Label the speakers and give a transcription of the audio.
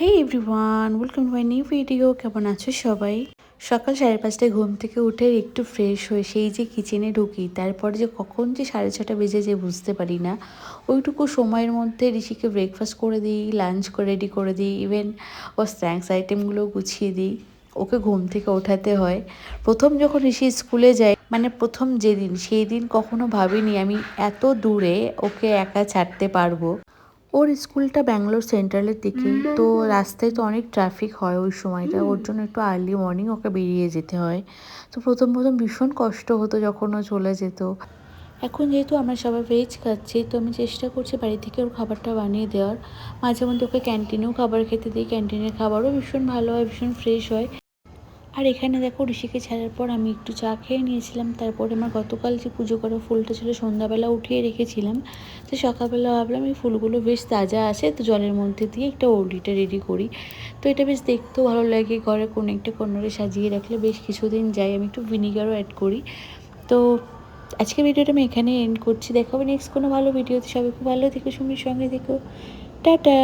Speaker 1: Hey everyone, welcome to my new video. কেমন আছো সবাই? সকাল 5:30টায় ঘুম থেকে উঠে একটু ফ্রেশ হয়ে সেই যে কিচেনে ঢুকি, তারপরে যে কখন যে 6:30 বেজে যে বুঝতে পারি না। ওইটুকু সময়ের মধ্যে ঋষিকে ব্রেকফাস্ট করে দিই, লাঞ্চ করে রেডি করে দিই, ইভেন ওর স্ন্যাক্স আইটেমগুলোও গুছিয়ে দিই। ওকে ঘুম থেকে ওঠাতে হয়। প্রথম যখন ঋষি স্কুলে যায়, মানে প্রথম যেদিন, সেই দিন কখনো ভাবিনি আমি এত দূরে ওকে একা ছাড়তে পারবো। ওর স্কুলটা ব্যাঙ্গালোর সেন্ট্রালের দিকে, তো রাস্তায় তো অনেক ট্রাফিক হয় ওই সময়টা, ওর জন্য একটু আর্লি মর্নিং ওকে বেরিয়ে যেতে হয়। তো প্রথম প্রথম ভীষণ কষ্ট হতো যখন ও চলে যেত। এখন যেহেতু আমরা সবাই ভেজ খাচ্ছি, তো আমি চেষ্টা করছি বাড়ি থেকে ওর খাবারটা বানিয়ে দেওয়ার। মাঝে মধ্যে ওকে ক্যান্টিনেও খাবার খেতে দিই, ক্যান্টিনের খাবারও ভীষণ ভালো হয়, ভীষণ ফ্রেশ হয়। আর এখানে দেখো ঋষিকে ছাড়ার পর আমি একটু চা খেয়ে নিয়েছিলাম। তারপরে আমার গতকাল যে পুজো করা ফুলটা ছিল সন্ধ্যাবেলা উঠিয়ে রেখেছিলাম, তো সকালবেলা ভাবলাম এই ফুলগুলো বেশ তাজা আছে, তো জলের মধ্যে দিয়ে একটা ওড়িটা রেডি করি। তো এটা বেশ দেখতেও ভালো লাগে, ঘরে কোনো একটা কর্নারে সাজিয়ে রাখলে বেশ কিছুদিন যায়। আমি একটু ভিনিগারও অ্যাড করি। তো আজকের ভিডিওটা আমি এখানে এন্ড করছি। দেখা হবে নেক্সট কোনো ভালো ভিডিওতে। সবাই খুব ভালো থেকো, সুমির সঙ্গে থেকো। টাটা।